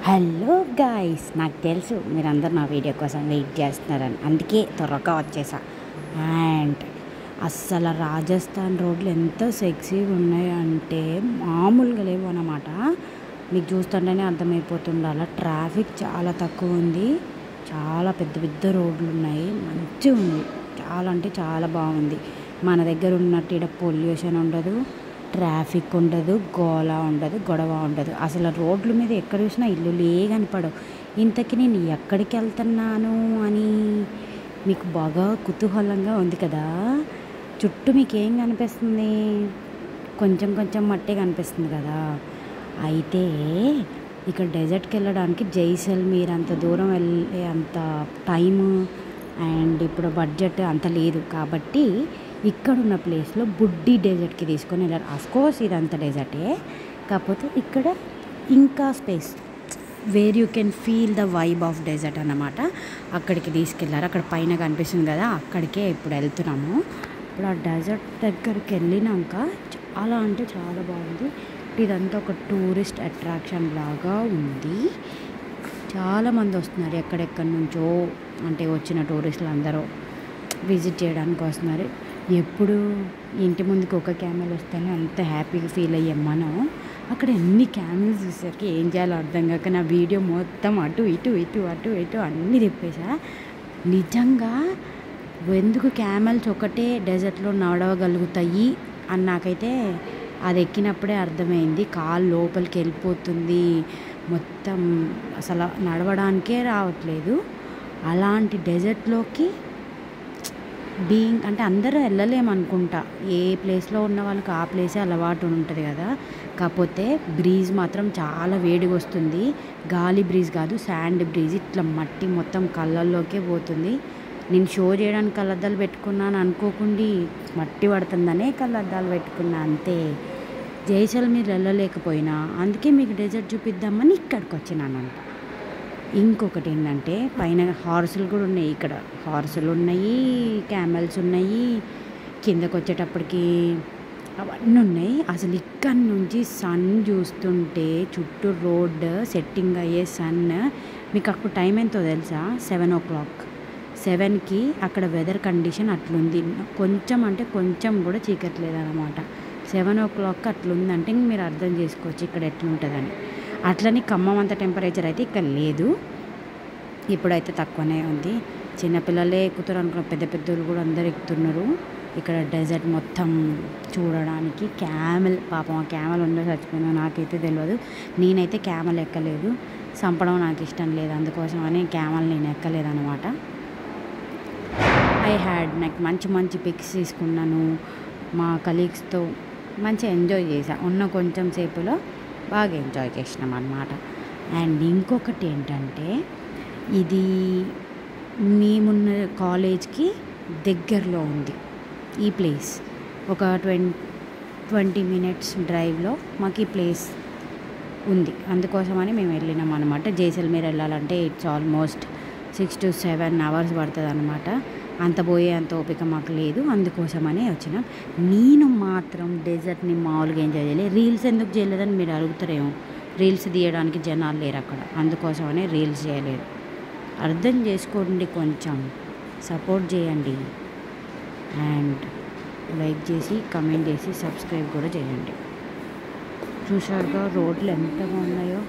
Hello guys, నాకు తెలుసు మీరందరూ నా వీడియో కోసం వెయిట్ చేస్తున్నారని, అందుకే త్వరగా వచ్చేసా. అండ్ అస్సలు రాజస్థాన్ రోడ్లు ఎంత సెక్సీగా ఉన్నాయంటే మామూలుగా లేవు అన్నమాట. మీకు చూస్తుంటేనే అర్థమైపోతుంది. అలా ట్రాఫిక్ చాలా తక్కువ ఉంది, చాలా పెద్ద పెద్ద రోడ్లు ఉన్నాయి, మంచిగా ఉంది, చాలా అంటే చాలా బాగుంది. మన దగ్గర ఉన్నట్టు ఇక్కడ పొల్యూషన్ ఉండదు, ట్రాఫిక్ ఉండదు, గోల ఉండదు, గొడవ ఉండదు. అసలు రోడ్ల మీద ఎక్కడ చూసినా ఇల్లులే కనపడవు. ఇంతకీ నేను ఎక్కడికి వెళ్తున్నాను అని మీకు బాగా కుతూహలంగా ఉంది కదా. చుట్టూ మీకు ఏం కనిపిస్తుంది? కొంచెం కొంచెం మట్టే కనిపిస్తుంది కదా. అయితే ఇక్కడ డెజర్ట్కి వెళ్ళడానికి జైసల్మీర్ అంత దూరం వెళ్ళే అంత టైము అండ్ ఇప్పుడు బడ్జెట్ అంత లేదు కాబట్టి ఇక్కడున్న ప్లేస్లో బుడ్డి డెజర్ట్కి తీసుకొని వెళ్ళారు. అఫ్కోర్స్ ఇదంతా డెజర్టే, కాకపోతే ఇక్కడ ఇంకా space where you can feel the vibe of desert అన్నమాట. అక్కడికి తీసుకెళ్ళారు. అక్కడ పైన కనిపిస్తుంది కదా, అక్కడికే ఇప్పుడు వెళ్తున్నాము. ఇప్పుడు ఆ డెజర్ట్ దగ్గరికి వెళ్ళినాక చాలా అంటే చాలా బాగుంది. ఇదంతా ఒక టూరిస్ట్ అట్రాక్షన్ లాగా ఉంది. చాలామంది వస్తున్నారు, ఎక్కడెక్కడి నుంచో, అంటే వచ్చిన టూరిస్టులు అందరూ విజిట్ చేయడానికి వస్తున్నారు. ఎప్పుడు ఇంటి ముందుకు ఒక క్యామెల్ వస్తేనే అంత హ్యాపీగా ఫీల్ అయ్యాం మనం. అక్కడ ఎన్ని క్యామెల్స్ చూసేసరికి ఏం చేయాలో అర్థం కాక నా వీడియో మొత్తం అటు ఇటు ఇటు అటు ఇటు అన్నీ తిప్పేసా. నిజంగా ఎందుకు క్యామెల్స్ ఒకటే డెజర్ట్లో నడవగలుగుతాయి అని నాకైతే అది ఎక్కినప్పుడే అర్థమైంది. కాలు లోపలికి వెళ్ళిపోతుంది, మొత్తం అసలు నడవడానికే రావట్లేదు. అలాంటి డెజర్ట్లోకి అంటే అందరూ వెళ్ళలేమనుకుంటా. ఏ ప్లేస్లో ఉన్న వాళ్ళకి ఆ ప్లేసే అలవాటు ఉంటుంది కదా. కాకపోతే బ్రీజ్ మాత్రం చాలా వేడిగా వస్తుంది. గాలి బ్రీజ్ కాదు, శాండ్ బ్రీజ్. ఇట్లా మట్టి మొత్తం కళ్ళల్లోకే పోతుంది. నేను షో చేయడానికి కళ్ళద్దాలు పెట్టుకున్నాను అనుకోకుండా మట్టి పడుతుందనే కళ్ళద్దాలు పెట్టుకున్నా అంతే. జైసల్మీర్ వెళ్ళలేకపోయినా అందుకే మీకు డెజర్ట్ చూపిద్దామని ఇక్కడికి వచ్చినానంట. ఇంకొకటి ఏంటంటే పైన హార్సులు కూడా ఉన్నాయి. ఇక్కడ హార్సులు ఉన్నాయి, క్యామెల్స్ ఉన్నాయి. కిందకు వచ్చేటప్పటికి అవన్నీ ఉన్నాయి. అసలు ఇక్కడ నుంచి సన్ చూస్తుంటే చుట్టూ రోడ్ సెట్టింగ్ అయ్యే సన్, మీకు అప్పుడు టైం ఎంతో తెలుసా? 7 o'clock. 7కి అక్కడ వెదర్ కండిషన్ అట్లుంది. కొంచెం అంటే కొంచెం కూడా చీకట్లేదు అనమాట. 7 o'clock అట్లుందంటే ఇంక మీరు అర్థం చేసుకోవచ్చు ఇక్కడ ఎట్లుంటుందని. అట్లని ఖమ్మం అంత టెంపరేచర్ అయితే ఇక్కడ లేదు, ఇప్పుడైతే తక్కువనే ఉంది. చిన్నపిల్లలే ఎక్కుతారు అనుకున్న, పెద్ద పెద్దలు కూడా అందరు ఎక్కుతున్నారు. ఇక్కడ డెజర్ట్ మొత్తం చూడడానికి క్యామెల్, పాపం ఆ క్యామెల్ ఉందో చచ్చిపోయిందో నాకైతే తెలియదు. నేనైతే క్యామెల్ ఎక్కలేదు, చంపడం నాకు ఇష్టం లేదు, అందుకోసమని క్యామెల్ నేను ఎక్కలేదన్నమాట. నాకు మంచి మంచి పిక్స్ తీసుకున్నాను. మా కలీగ్స్తో మంచిగా ఎంజాయ్ చేసా. ఉన్న కొంచెం సేపులో బాగా ఎంజాయ్ చేసినాం అన్నమాట. అండ్ ఇంకొకటి ఏంటంటే ఇది మేమున్న కాలేజ్కి దగ్గరలో ఉంది ఈ ప్లేస్. ఒక 20 minutes డ్రైవ్లో మాకు ఈ ప్లేస్ ఉంది. అందుకోసమని మేము వెళ్ళినాం అనమాట. జైసల్మీర్ వెళ్ళాలంటే ఇట్స్ ఆల్మోస్ట్ 6 to 7 hours పడుతుంది అనమాట. అంత పోయే అంత ఓపిక మాకు లేదు, అందుకోసమనే వచ్చినాం. నేను మాత్రం డెజర్ట్ని మామూలుగా ఎంజాయ్ చేయలేదు. రీల్స్ ఎందుకు చేయలేదని మీరు అడుగుతారేమో. రీల్స్ తీయడానికి జనాలు లేరు అక్కడ, అందుకోసమనే రీల్స్ చేయలేదు. అర్థం చేసుకోండి, కొంచెం సపోర్ట్ చేయండి. అండ్ లైక్ చేసి, కమెంట్ చేసి, సబ్స్క్రైబ్ కూడా చేయండి. చూసారుగా రోడ్లు ఎంత బాగున్నాయో.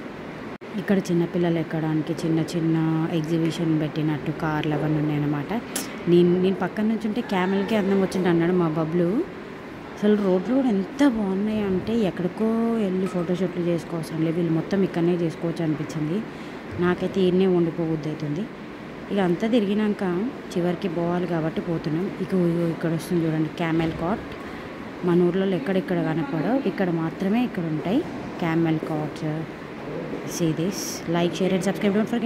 ఇక్కడ చిన్నపిల్లలు ఎక్కడానికి చిన్న చిన్న ఎగ్జిబిషన్ పెట్టినట్టు కార్లు అవన్నీ ఉన్నాయన్నమాట. నేను పక్కన నుంచి ఉంటే క్యామెల్కి అందం వచ్చింది అన్నాడు మా బబ్లు. అసలు రోడ్లు కూడా ఎంత బాగున్నాయి అంటే ఎక్కడికో వెళ్ళి ఫోటోషూట్లు చేసుకోవచ్చు లేదు, వీళ్ళు మొత్తం ఇక్కడనే చేసుకోవచ్చు అనిపించింది. నాకైతే ఈయనే ఉండిపోబుద్ది అవుతుంది. ఇక అంతా తిరిగినాక చివరికి పోవాలి కాబట్టి పోతున్నాం. ఇక్కడ వస్తుంది చూడండి క్యామెల్ కార్ట్. మన ఊర్లో ఎక్కడెక్కడ కనపడవు, ఇక్కడ మాత్రమే ఇక్కడ ఉంటాయి camel carts. See this, like, share and subscribe, don't forget.